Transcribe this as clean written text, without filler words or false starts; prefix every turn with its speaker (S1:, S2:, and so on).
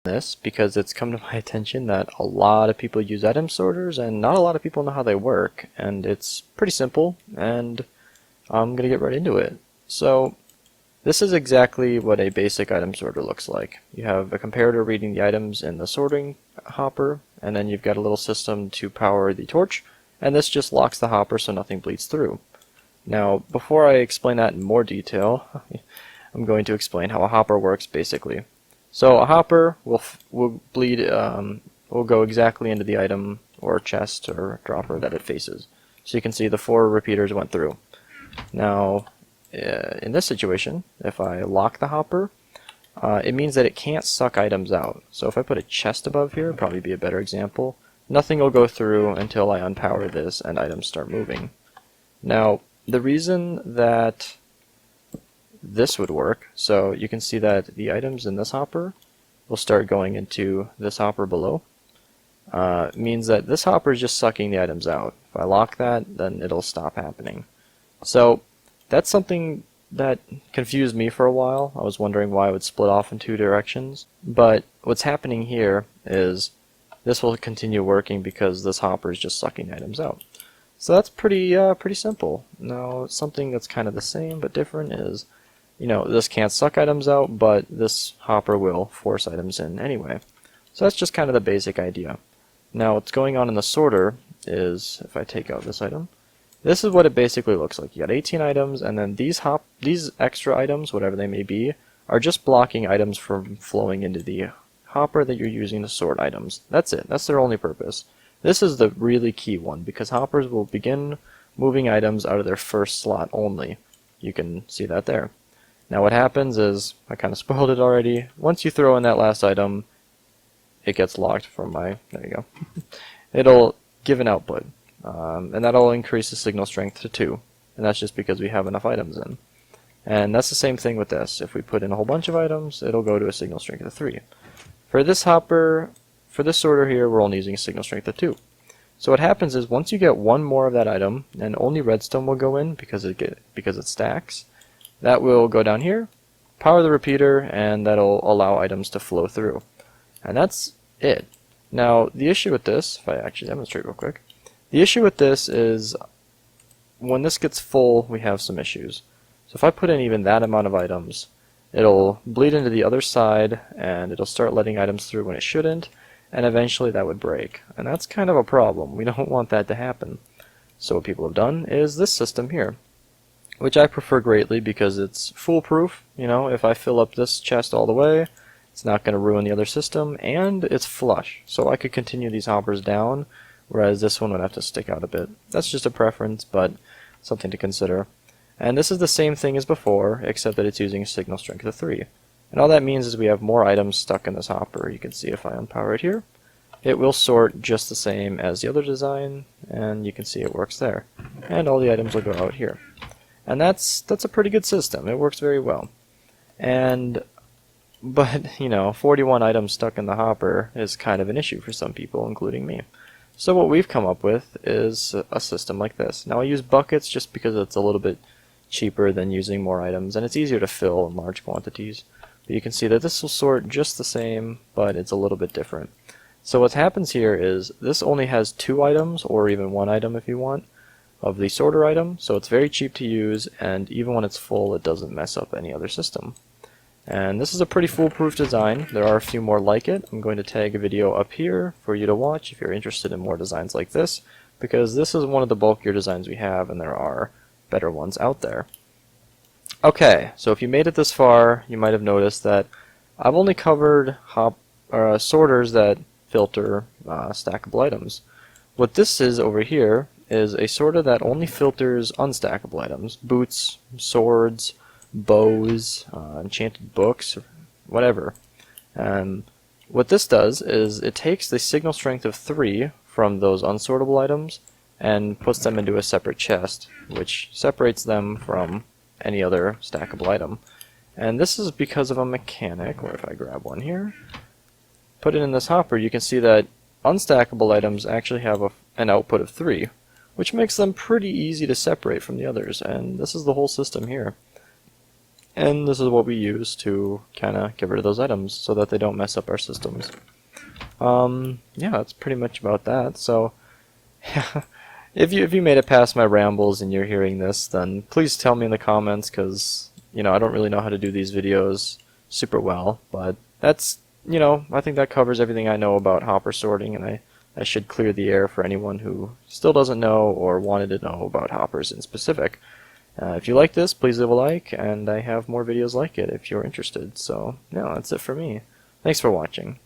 S1: this because it's come to my attention that a lot of people use item sorters and not a lot of people know how they work, and it's pretty simple, and I'm gonna get right into it. So this is exactly what a basic item sorter looks like. You have a comparator reading the items in the sorting hopper, and then you've got a little system to power the torch, and this just locks the hopper so nothing bleeds through. Now, before I explain that in more detail, I'm going to explain how a hopper works basically. So a hopper will go exactly into the item or chest or dropper that it faces. So you can see the 4 repeaters went through. Now, in this situation, if I lock the hopper, it means that it can't suck items out. So if I put a chest above here, probably be a better example, nothing will go through until I unpower this and items start moving. Now, the reason that this would work, so you can see that the items in this hopper will start going into this hopper below, means that this hopper is just sucking the items out. If I lock that, then it'll stop happening. So that's something that confused me for a while. I was wondering why it would split off in 2 directions, but what's happening here is this will continue working because this hopper is just sucking items out. So that's pretty simple. Now, something that's kind of the same but different is, this can't suck items out, but this hopper will force items in anyway. So that's just kind of the basic idea. Now, what's going on in the sorter is, if I take out this item, this is what it basically looks like. You got 18 items, and then these extra items, whatever they may be, are just blocking items from flowing into the hopper that you're using to sort items. That's it. That's their only purpose. This is the really key one, because hoppers will begin moving items out of their first slot only. You can see that there. Now what happens is, I kind of spoiled it already, once you throw in that last item, it gets locked from there you go. It'll give an output, and that'll increase the signal strength to 2, and that's just because we have enough items in. And that's the same thing with this. If we put in a whole bunch of items, it'll go to a signal strength of 3. For this hopper, for this sorter here, we're only using a signal strength of 2. So what happens is, once you get one more of that item, and only redstone will go in because it stacks, that will go down here, power the repeater, and that'll allow items to flow through. And that's it. Now, the issue with this, if I actually demonstrate real quick, the issue with this is when this gets full, we have some issues. So if I put in even that amount of items, it'll bleed into the other side, and it'll start letting items through when it shouldn't, and eventually that would break. And that's kind of a problem. We don't want that to happen. So what people have done is this system here, which I prefer greatly because it's foolproof. If I fill up this chest all the way, it's not going to ruin the other system, and it's flush. So I could continue these hoppers down, whereas this one would have to stick out a bit. That's just a preference, but something to consider. And this is the same thing as before, except that it's using a signal strength of 3. And all that means is we have more items stuck in this hopper. You can see if I unpower it here, it will sort just the same as the other design, and you can see it works there. And all the items will go out here. And that's a pretty good system. It works very well. But 41 items stuck in the hopper is kind of an issue for some people, including me. So what we've come up with is a system like this. Now I use buckets just because it's a little bit cheaper than using more items, and it's easier to fill in large quantities. But you can see that this will sort just the same, but it's a little bit different. So what happens here is this only has 2 items, or even 1 item if you want, of the sorter item, so it's very cheap to use, and even when it's full it doesn't mess up any other system. And this is a pretty foolproof design. There are a few more like it. I'm going to tag a video up here for you to watch if you're interested in more designs like this, because this is one of the bulkier designs we have, and there are better ones out there. Okay, so if you made it this far, you might have noticed that I've only covered sorters that filter stackable items. What this is over here is a sorter that only filters unstackable items, boots, swords, bows, enchanted books, whatever. And what this does is it takes the signal strength of 3 from those unsortable items and puts them into a separate chest, which separates them from any other stackable item. And this is because of a mechanic, where if I grab one here, put it in this hopper, you can see that unstackable items actually have an output of 3, which makes them pretty easy to separate from the others, and this is the whole system here. And this is what we use to kind of get rid of those items so that they don't mess up our systems. Yeah, that's pretty much about that. So, if you made it past my rambles and you're hearing this, then please tell me in the comments, because I don't really know how to do these videos super well, but that's I think that covers everything I know about hopper sorting, and I should clear the air for anyone who still doesn't know or wanted to know about hoppers in specific. If you like this, please leave a like, and I have more videos like it if you're interested. So, yeah, that's it for me. Thanks for watching.